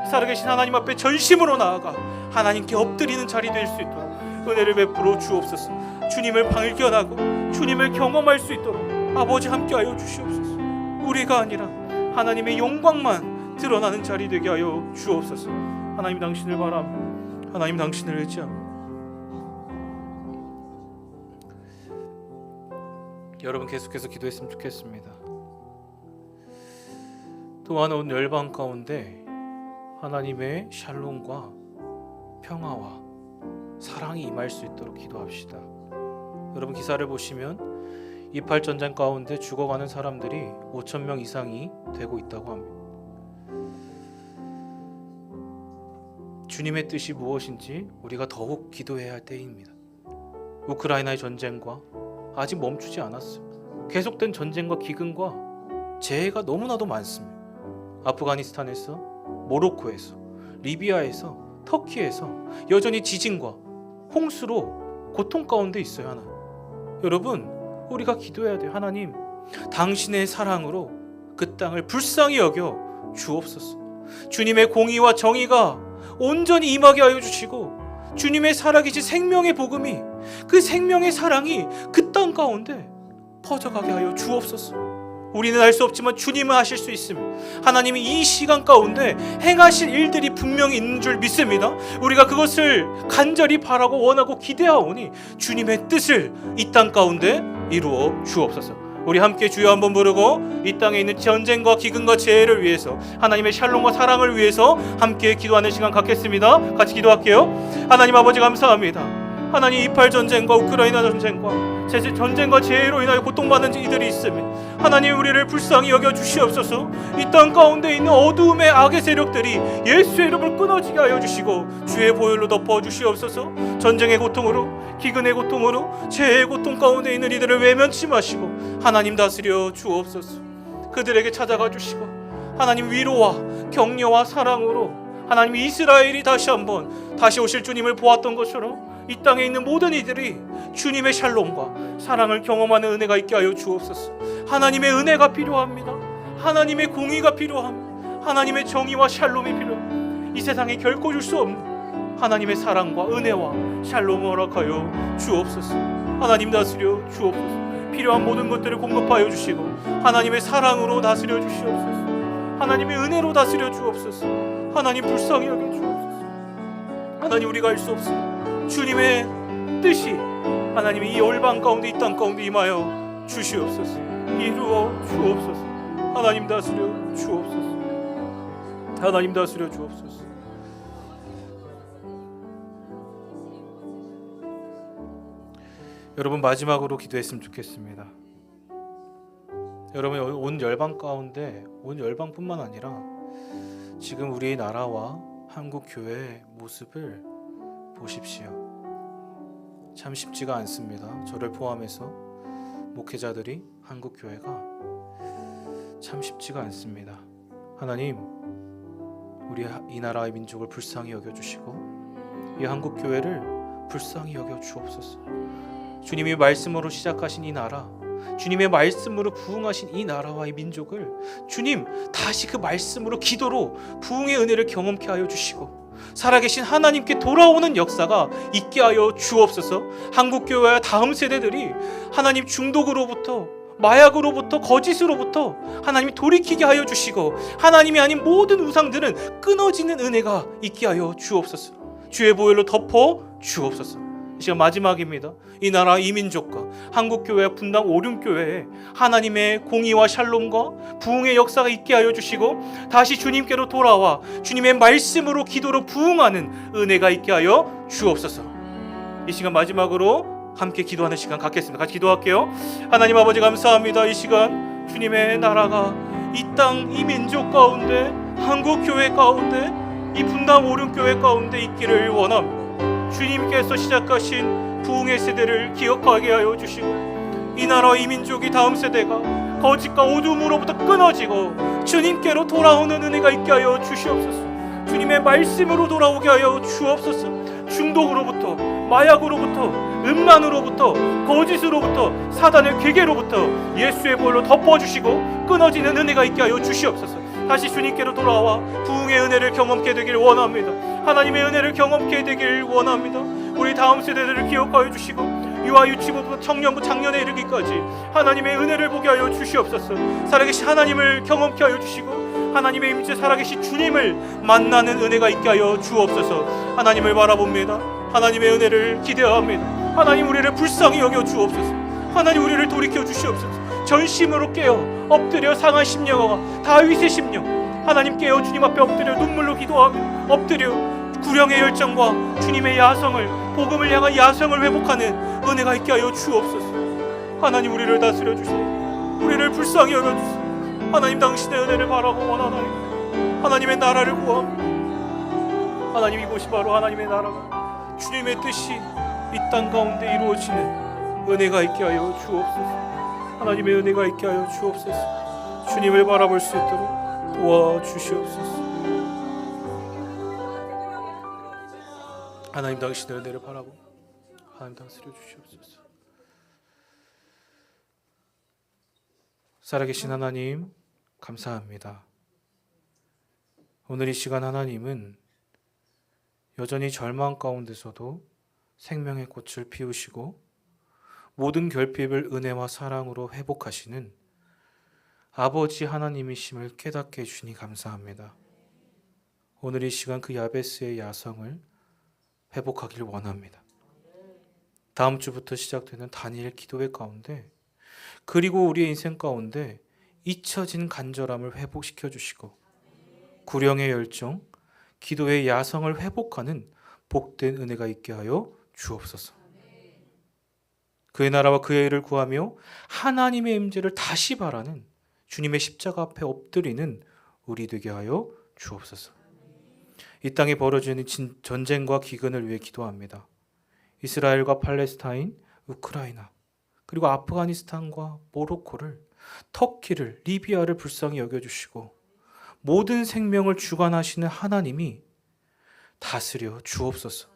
살아계신 하나님 앞에 전심으로 나아가 하나님께 엎드리는 자리 될 수 있도록 은혜를 베풀어 주옵소서. 주님을 발견하고 주님을 경험할 수 있도록 아버지 함께하여 주시옵소서. 우리가 아니라 하나님의 영광만 드러나는 자리 되게 하여 주옵소서. 하나님 당신을 바라며 하나님 당신을 의지합니다. 여러분 계속해서 기도했으면 좋겠습니다. 또한 온 열방 가운데 하나님의 샬롬과 평화와 사랑이 임할 수 있도록 기도합시다. 여러분 기사를 보시면 28 전쟁 가운데 죽어가는 사람들이 5,000명 이상이 되고 있다고 합니다. 주님의 뜻이 무엇인지 우리가 더욱 기도해야 할 때입니다. 우크라이나의 전쟁과 아직 멈추지 않았어요. 계속된 전쟁과 기근과 재해가 너무나도 많습니다. 아프가니스탄에서, 모로코에서, 리비아에서, 터키에서 여전히 지진과 홍수로 고통 가운데 있어요. 하나님, 여러분 우리가 기도해야 돼요. 하나님 당신의 사랑으로 그 땅을 불쌍히 여겨 주옵소서. 주님의 공의와 정의가 온전히 임하게 하여 주시고 주님의 살아계신 생명의 복음이, 그 생명의 사랑이 그 땅 가운데 퍼져가게 하여 주옵소서. 우리는 알 수 없지만 주님은 하실 수 있습니다. 하나님이 이 시간 가운데 행하실 일들이 분명히 있는 줄 믿습니다. 우리가 그것을 간절히 바라고 원하고 기대하오니 주님의 뜻을 이 땅 가운데 이루어 주옵소서. 우리 함께 주여 한번 부르고 이 땅에 있는 전쟁과 기근과 재해를 위해서, 하나님의 샬롬과 사랑을 위해서 함께 기도하는 시간 갖겠습니다. 같이 기도할게요. 하나님 아버지 감사합니다. 하나님 28 전쟁과 우크라이나 전쟁과 전쟁과 재해로 인하여 고통받는 이들이 있으면 하나님 우리를 불쌍히 여겨 주시옵소서. 이 땅 가운데 있는 어두움의 악의 세력들이 예수의 이름을 끊어지게 하여 주시고 주의 보혈로 덮어 주시옵소서. 전쟁의 고통으로, 기근의 고통으로, 재해의 고통 가운데 있는 이들을 외면치 마시고 하나님 다스려 주옵소서. 그들에게 찾아가 주시고 하나님 위로와 격려와 사랑으로 하나님 이스라엘이 다시 한번 다시 오실 주님을 보았던 것처럼 이 땅에 있는 모든 이들이 주님의 샬롬과 사랑을 경험하는 은혜가 있게 하여 주옵소서. 하나님의 은혜가 필요합니다. 하나님의 공의가 필요합니다. 하나님의 정의와 샬롬이 필요합니다. 이 세상에 결코 줄 수 없는 하나님의 사랑과 은혜와 샬롬을 허락하여 주옵소서. 하나님 다스려 주옵소서. 필요한 모든 것들을 공급하여 주시고 하나님의 사랑으로 다스려 주시옵소서. 하나님의 은혜로 다스려 주옵소서. 하나님 불쌍히 여겨 주옵소서. 하나님 우리가 알 수 없습니다. 주님의 뜻이 하나님이 이 열방 가운데 이 땅 가운데 임하여 주시옵소서. 이루어 주옵소서. 하나님 다스려 주옵소서. 하나님 다스려 주옵소서. 여러분 마지막으로 기도했으면 좋겠습니다. 여러분 온 열방 가운데, 온 열방뿐만 아니라 지금 우리의 나라와 한국 교회의 모습을 보십시오. 참 쉽지가 않습니다. 저를 포함해서 목회자들이 한국 교회가 참 쉽지가 않습니다. 하나님 우리 이 나라의 민족을 불쌍히 여겨주시고 이 한국 교회를 불쌍히 여겨 주옵소서. 주님이 말씀으로 시작하신 이 나라, 주님의 말씀으로 부흥하신 이 나라와 이 민족을 주님 다시 그 말씀으로 기도로 부흥의 은혜를 경험케 하여 주시고 살아계신 하나님께 돌아오는 역사가 있게 하여 주옵소서. 한국교회와 다음 세대들이 하나님 중독으로부터, 마약으로부터, 거짓으로부터 하나님이 돌이키게 하여 주시고 하나님이 아닌 모든 우상들은 끊어지는 은혜가 있게 하여 주옵소서. 주의 보혈로 덮어 주옵소서. 이 시간 마지막입니다. 이 나라 이 민족과 한국교회와 분당 오륜교회에 하나님의 공의와 샬롬과 부흥의 역사가 있게 하여 주시고 다시 주님께로 돌아와 주님의 말씀으로 기도로 부흥하는 은혜가 있게 하여 주옵소서. 이 시간 마지막으로 함께 기도하는 시간 갖겠습니다. 같이 기도할게요. 하나님 아버지 감사합니다. 이 시간 주님의 나라가 이 땅 이 민족 가운데, 한국교회 가운데, 이 분당 오륜교회 가운데 있기를 원합니다. 주님께서 시작하신 부흥의 세대를 기억하게 하여 주시고 이 나라 이 민족이 다음 세대가 거짓과 어둠으로부터 끊어지고 주님께로 돌아오는 은혜가 있게 하여 주시옵소서. 주님의 말씀으로 돌아오게 하여 주옵소서. 중독으로부터, 마약으로부터, 음란으로부터, 거짓으로부터, 사단의 괴계로부터 예수의 보혈로 덮어주시고 끊어지는 은혜가 있게 하여 주시옵소서. 다시 주님께로 돌아와 부흥의 은혜를 경험케 되길 원합니다. 하나님의 은혜를 경험케 되길 원합니다. 우리 다음 세대들을 기억하여 주시고 유아 유치부부터 청년부 장년에 이르기까지 하나님의 은혜를 보게 하여 주시옵소서. 살아계신 하나님을 경험케 하여 주시고 하나님의 임재 살아계신 주님을 만나는 은혜가 있게 하여 주옵소서. 하나님을 바라봅니다. 하나님의 은혜를 기대합니다. 하나님 우리를 불쌍히 여겨 주옵소서. 하나님 우리를 돌이켜 주시옵소서. 전심으로 깨어 엎드려 상한 심령과 다윗의 심령, 하나님 깨어 주님 앞에 엎드려 눈물로 기도하며 엎드려 구령의 열정과 주님의 야성을, 복음을 향한 야성을 회복하는 은혜가 있게 하여 주옵소서. 하나님 우리를 다스려 주세요. 우리를 불쌍히 여겨주세요. 하나님 당신의 은혜를 바라고 원하나이다. 하나님의 나라를 구합니다. 하나님 이곳이 바로 하나님의 나라가 주님의 뜻이 이 땅 가운데 이루어지는 은혜가 있게 하여 주옵소서. 하나님의 은혜가 있게 하여 주옵소서. 주님을 바라볼 수 있도록 도와주시옵소서. 하나님 당신의 은혜를 바라보 하나님 다스려 주시옵소서. 살아계신 하나님 감사합니다. 오늘 이 시간 하나님은 여전히 절망 가운데서도 생명의 꽃을 피우시고 모든 결핍을 은혜와 사랑으로 회복하시는 아버지 하나님이심을 깨닫게 해주니 감사합니다. 오늘 이 시간 그 야베스의 야성을 회복하길 원합니다. 다음 주부터 시작되는 다니엘 기도회 가운데, 그리고 우리의 인생 가운데 잊혀진 간절함을 회복시켜 주시고 구령의 열정, 기도의 야성을 회복하는 복된 은혜가 있게 하여 주옵소서. 그의 나라와 그의 일을 구하며 하나님의 임재를 다시 바라는 주님의 십자가 앞에 엎드리는 우리 되게 하여 주옵소서. 이 땅에 벌어지는 전쟁과 기근을 위해 기도합니다. 이스라엘과 팔레스타인, 우크라이나, 그리고 아프가니스탄과 모로코를, 터키를, 리비아를 불쌍히 여겨주시고 모든 생명을 주관하시는 하나님이 다스려 주옵소서.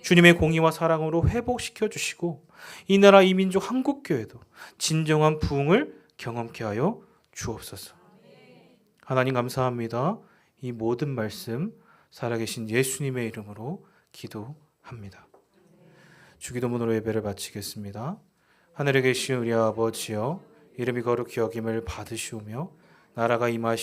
주님의 공의와 사랑으로 회복시켜 주시고 이 나라 이 민족 한국교회도 진정한 부흥을 경험케 하여 주옵소서. 하나님 감사합니다. 이 모든 말씀 살아계신 예수님의 이름으로 기도합니다. 주기도문으로 예배를 마치겠습니다. 하늘에 계신 우리 아버지여, 이름이 거룩히 여김을 받으시오며 나라가 임하시오며